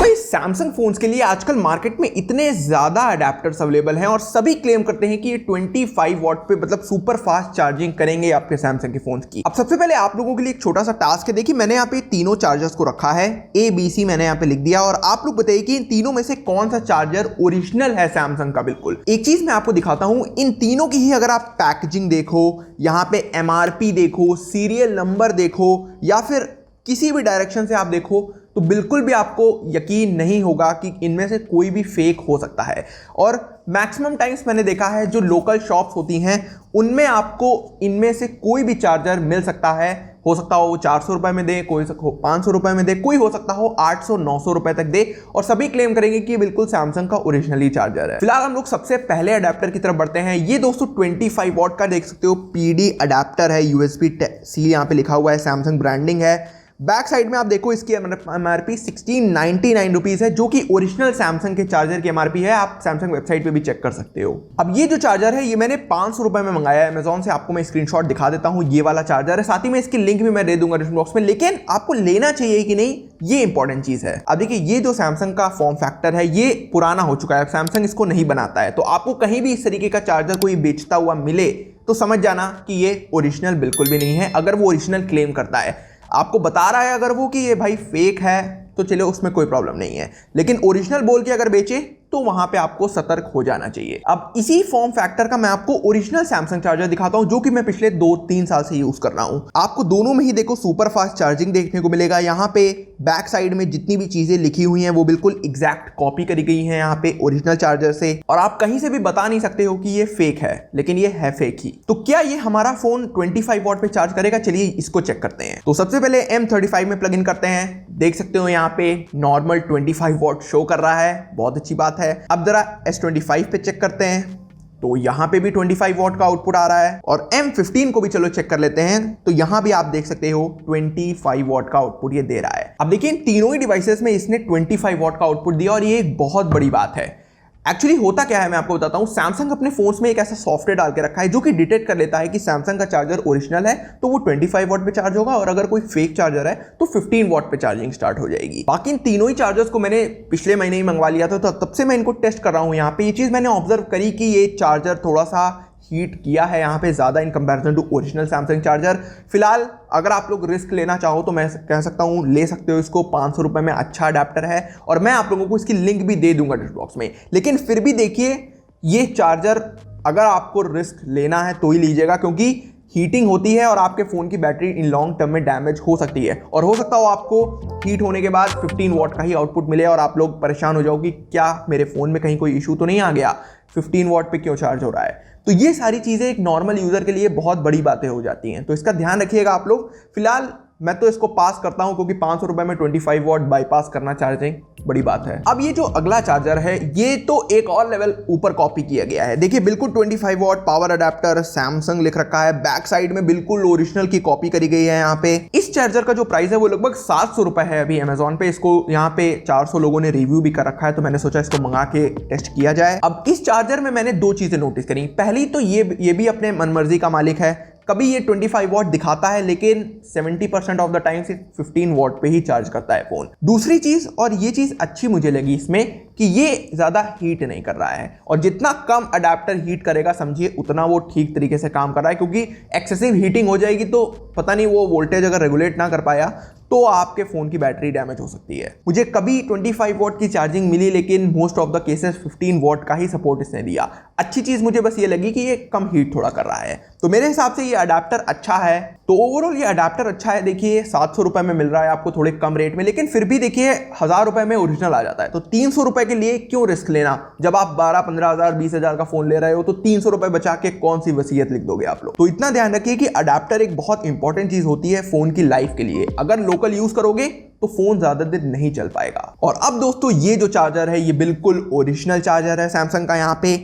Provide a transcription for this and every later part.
भाई Samsung phones के लिए आजकल मार्केट में इतने ज्यादा अडेप्टर्स अवेलेबल हैं और सभी क्लेम करते हैं कि ये 25 वॉट पे मतलब सुपर फास्ट चार्जिंग करेंगे आपके सैमसंग के फोन्स की। अब सबसे पहले आप लोगों के लिए एक छोटा सा टास्क है। देखिए मैंने यहाँ पे तीनों चार्जर्स को रखा है, ABC मैंने यहाँ पे लिख दिया और आप लोग बताइए कि इन तीनों में से कौन सा चार्जर ओरिजिनल है सैमसंग का। बिल्कुल एक चीज मैं आपको दिखाता हूं, इन तीनों की ही अगर आप पैकेजिंग देखो, यहाँ पे MRP देखो, सीरियल नंबर देखो या फिर किसी भी डायरेक्शन से आप देखो तो बिल्कुल भी आपको यकीन नहीं होगा कि इनमें से कोई भी फेक हो सकता है। और मैक्सिमम टाइम्स मैंने देखा है जो लोकल शॉप्स होती हैं उनमें आपको इनमें से कोई भी चार्जर मिल सकता है। हो सकता हो वो 400 रुपए में दे, कोई 500 रुपए में दे, कोई हो सकता हो 800-900 रुपए तक दे और सभी क्लेम करेंगे कि ये बिल्कुल सैमसंग का ओरिजिनली चार्जर है। फिलहाल हम लोग सबसे पहले अडेप्टर की तरफ बढ़ते हैं। ये दोस्तों 25 वॉट का देख सकते हो PD अडेप्टर है, USB-C यहाँ पे लिखा हुआ है, सैमसंग ब्रांडिंग है। बैक साइड में आप देखो इसकी MRP 1699 रुपीज है, जो कि ओरिजिनल सैमसंग के चार्जर की MRP है। आप सैमसंग वेबसाइट पे भी चेक कर सकते हो। अब ये जो चार्जर है ये मैंने 500 रुपए में मंगाया है अमेजॉन से। आपको मैं स्क्रीनशॉट दिखा देता हूं, ये वाला चार्जर है, साथ ही में इसकी लिंक भी मैं दे दूंगा डिस्क्रिप्शन बॉक्स में। लेकिन आपको लेना चाहिए कि नहीं ये इंपॉर्टेंट चीज है। अब देखिए ये जो सैमसंग का फॉर्म फैक्टर है ये पुराना हो चुका है, सैमसंग इसको नहीं बनाता है। तो आपको कहीं भी इस तरीके का चार्जर कोई बेचता हुआ मिले तो समझ जाना कि ये ओरिजिनल बिल्कुल भी नहीं है। अगर वो ओरिजिनल क्लेम करता है, आपको बता रहा है अगर वो कि ये भाई फेक है तो चलो उसमें कोई प्रॉब्लम नहीं है, लेकिन ओरिजिनल बोल के अगर बेचे तो वहां पे आपको सतर्क हो जाना चाहिए। अब इसी फॉर्म फैक्टर का मैं आपको ओरिजिनल सैमसंग चार्जर दिखाता हूं जो कि मैं पिछले 2-3 साल से यूज कर रहा हूं। आपको दोनों में ही देखो सुपर फास्ट चार्जिंग देखने को मिलेगा। यहाँ पे बैक साइड में जितनी भी चीजें लिखी हुई हैं वो बिल्कुल एग्जैक्ट कॉपी करी गई हैं यहाँ पे ओरिजिनल चार्जर से, और आप कहीं से भी बता नहीं सकते हो कि ये फेक है, लेकिन ये है फेक ही। तो क्या ये हमारा फोन 25 वॉट पे चार्ज करेगा? चलिए इसको चेक करते हैं। तो सबसे पहले M35 में प्लग इन करते हैं। देख सकते हो यहाँ पे नॉर्मल 25 वॉट शो कर रहा है, बहुत अच्छी बात है। अब जरा S25 पे चेक करते हैं तो यहां पे भी 25 वॉट का आउटपुट आ रहा है, और M15 को भी चलो चेक कर लेते हैं तो यहां भी आप देख सकते हो 25 वॉट का आउटपुट ये दे रहा है। अब देखिए इन तीनों ही डिवाइसेस में इसने 25 वॉट का आउटपुट दिया और ये एक बहुत बड़ी बात है। एक्चुअली होता क्या है मैं आपको बताता हूं, सैमसंग अपने फोन्स में एक ऐसा सॉफ्टवेयर डाल के रखा है जो कि डिटेक्ट कर लेता है कि सैमसंग का चार्जर ओरिजिनल है तो वो 25 वॉट पे चार्ज होगा, और अगर कोई फेक चार्जर है तो 15 वॉट पे चार्जिंग स्टार्ट हो जाएगी। बाकी इन तीनों ही चार्जर्स को मैंने पिछले महीने ही मंगवा लिया था, तो तब से मैं इनको टेस्ट कर रहा हूं। यहाँ पे ये चीज मैंने ऑब्जर्व करी कि ये चार्जर थोड़ा सा हीट किया है यहाँ पे ज्यादा in comparison to original Samsung charger. फिलहाल अगर आप लोग रिस्क लेना चाहो तो मैं कह सकता हूँ ले सकते हो इसको, 500 रुपए में अच्छा अडेप्टर है और मैं आप लोगों को इसकी लिंक भी दे दूंगा डिस्क्रिप्शन बॉक्स में। लेकिन फिर भी देखिए ये चार्जर अगर आपको रिस्क लेना है तो ही लीजिएगा, क्योंकि हीटिंग होती है और आपके फोन की बैटरी इन लॉन्ग टर्म में डैमेज हो सकती है, और हो सकता हो आपको हीट होने के बाद 15 वॉट का ही आउटपुट मिले और आप लोग परेशान हो जाओ कि क्या मेरे फोन में कहीं कोई इशू तो नहीं आ गया, 15 वॉट पे क्यों चार्ज हो रहा है। तो ये सारी चीजें एक नॉर्मल यूजर के लिए बहुत बड़ी बातें हो जाती हैं, तो इसका ध्यान रखिएगा आप लोग। फिलहाल मैं तो इसको पास करता हूं क्योंकि 500 रुपए में 25 वॉट बाईपास करना चार्जिंग बड़ी बात है। अब ये जो अगला चार्जर है ये तो एक और लेवल ऊपर कॉपी किया गया है। देखिए बिल्कुल 25 वॉट पावर अडेप्टर, सैमसंग लिख रखा है, बैक साइड में बिल्कुल ओरिजिनल की कॉपी करी गई है। यहाँ पे इस चार्जर का जो प्राइस है वो लगभग 700 रुपए है अभी अमेजोन पे। इसको यहाँ पे 400 लोगों ने रिव्यू भी कर रखा है, तो मैंने सोचा इसको मंगा के टेस्ट किया जाए। अब इस चार्जर में मैंने दो चीजें नोटिस करी। पहली तो ये भी अपने मनमर्जी का मालिक है, कभी ये 25 वॉट दिखाता है लेकिन 70% ऑफ द टाइम सिर्फ 15 वॉट पे ही चार्ज करता है फोन। दूसरी चीज, और ये चीज अच्छी मुझे लगी इसमें, कि ये ज्यादा हीट नहीं कर रहा है, और जितना कम अडेप्टर हीट करेगा समझिए उतना वो ठीक तरीके से काम कर रहा है, क्योंकि एक्सेसिव हीटिंग हो जाएगी तो पता नहीं वो वोल्टेज अगर रेगुलेट ना कर पाया तो आपके फोन की बैटरी डैमेज हो सकती है। मुझे कभी 25 वॉट की चार्जिंग मिली लेकिन most of the cases 15 what का ही सपोर्ट इसने दिया। अच्छी चीज मुझे बस ये लगी कि ये कम हीट थोड़ा कर रहा है, तो मेरे हिसाब से ये अडेप्टर अच्छा है। तो ओवरऑल ये अडेप्टर अच्छा है। देखिए 700 रुपए में मिल रहा है आपको थोड़े कम रेट में, लेकिन फिर भी देखिए 1000 रुपए में ओरिजिनल आ जाता है, तो 300 रुपए के लिए क्यों रिस्क लेना? जब आप 12-15 हजार 20 हजार का फोन ले रहे हो तो 300 रुपए बचा के कौन सी वसीयत लिख दोगे आप लोग? तो इतना ध्यान रखिए कि अडेप्टर एक बहुत इंपॉर्टेंट चीज होती है फोन की लाइफ के लिए। अगर लोकल यूज करोगे तो फोन ज्यादा दिन नहीं चल पाएगा। और अब दोस्तों ये जो चार्जर है ये बिल्कुल ओरिजिनल चार्जर है सैमसंग का। यहाँ पे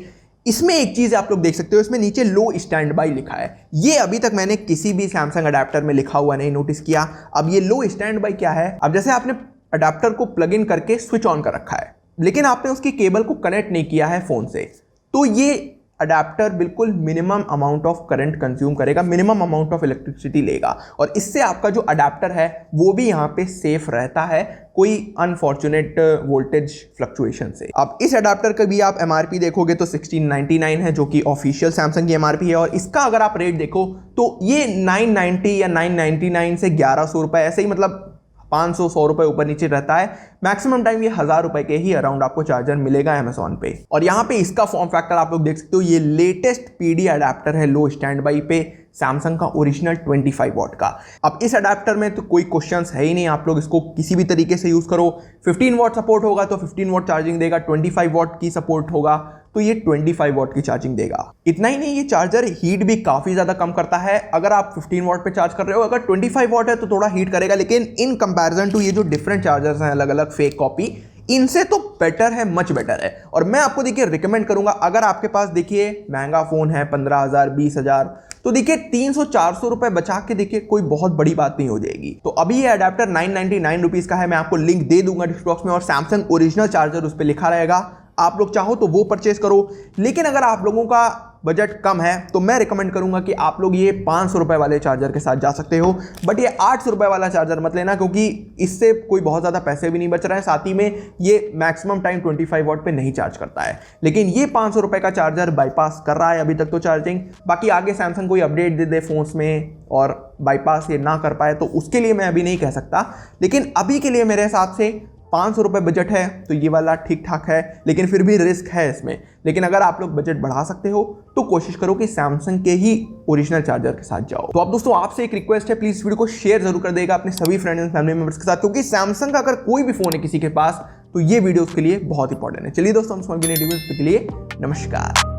इसमें एक चीज आप लोग देख सकते हो, इसमें नीचे लो स्टैंड बाई लिखा है। ये अभी तक मैंने किसी भी सैमसंग अडेप्टर में लिखा हुआ नहीं नोटिस किया। अब ये लो स्टैंड बाई क्या है? अब जैसे आपने अडेप्टर को प्लग इन करके स्विच ऑन कर रखा है, लेकिन आपने उसकी केबल को कनेक्ट नहीं किया है फोन से, तो ये अडेप्टर बिल्कुल minimum amount of current consume करेगा, मिनिमम अमाउंट ऑफ इलेक्ट्रिसिटी लेगा और इससे आपका जो अडेप्टर है वो भी यहाँ पे सेफ रहता है कोई अनफॉर्चुनेट वोल्टेज फ्लक्चुएशन से। अब इस अडेप्टर का भी आप एमआरपी देखोगे तो 1699 है जो कि ऑफिशियल सैमसंग की एमआरपी है और इसका अगर आप रेट देखो तो ये 990 या 999 से 1100 रुपए ऐसे ही, मतलब 500-100 रुपए ऊपर नीचे रहता है। मैक्सिमम टाइम ये 1000 रुपए के ही अराउंड आपको चार्जर मिलेगा अमेजॉन पे। और यहाँ पे इसका फॉर्म फैक्टर आप लोग देख सकते हो, ये लेटेस्ट पीडी अडेप्टर है लो स्टैंड बाई पे सैमसंग का ओरिजिनल 25 वॉट का। अब इस अडेप्टर में तो कोई क्वेश्चंस है ही नहीं, आप लोग इसको किसी भी तरीके से यूज करो। 15 वॉट सपोर्ट होगा तो 15 वॉट चार्जिंग देगा, 25 वॉट की सपोर्ट होगा तो ये 25 वॉट की चार्जिंग देगा। इतना ही नहीं, ये चार्जर हीट भी काफी ज्यादा कम करता है। अगर आप 15 वॉट पे चार्ज कर रहे हो, अगर 25 वॉट है तो थोड़ा हीट करेगा, लेकिन इन कंपैरिजन टू ये जो डिफरेंट चार्जर्स हैं अलग अलग फेक कॉपी, इनसे तो बेटर है, मच बेटर है। और मैं आपको देखिए रिकमेंड करूंगा, अगर आपके पास देखिए महंगा फोन है 15,000 20,000 तो देखिए 300-400 रुपए बचा के देखिए कोई बहुत बड़ी बात नहीं हो जाएगी। तो अभी ये अडेप्टर 999 रुपीज का है, मैं आपको लिंक दे दूंगा डिस्क्रिप्शन बॉक्स में और सैमसंग ओरिजिनल चार्जर उस पर लिखा रहेगा, आप लोग चाहो तो वो परचेस करो। लेकिन अगर आप लोगों का बजट कम है तो मैं रिकमेंड करूंगा कि आप लोग ये 500 रुपए वाले चार्जर के साथ जा सकते हो, बट ये 800 रुपए वाला चार्जर मत लेना क्योंकि इससे कोई बहुत ज़्यादा पैसे भी नहीं बच रहे हैं, साथ ही में ये मैक्सिमम टाइम 25 वॉट पे नहीं चार्ज करता है। लेकिन ये 500 रुपए का चार्जर बाईपास कर रहा है अभी तक तो चार्जिंग। बाकी आगे सैमसंग कोई अपडेट दे दे फोन्स में और बाईपास ये ना कर पाए तो उसके लिए मैं अभी नहीं कह सकता, लेकिन अभी के लिए मेरे हिसाब से 500 रुपए बजट है तो ये वाला ठीक ठाक है, लेकिन फिर भी रिस्क है इसमें। लेकिन अगर आप लोग बजट बढ़ा सकते हो तो कोशिश करो कि सैमसंग के ही ओरिजिनल चार्जर के साथ जाओ। तो अब दोस्तों आपसे एक रिक्वेस्ट है, प्लीज वीडियो को शेयर जरूर कर देगा अपने सभी फ्रेंड एंड फैमिली मेंबर्स के साथ, क्योंकि सैमसंग का अगर कोई भी फोन है किसी के पास तो ये वीडियो उसके लिए बहुत इंपॉर्टेंट है। चलिए दोस्तों, हम के लिए नमस्कार।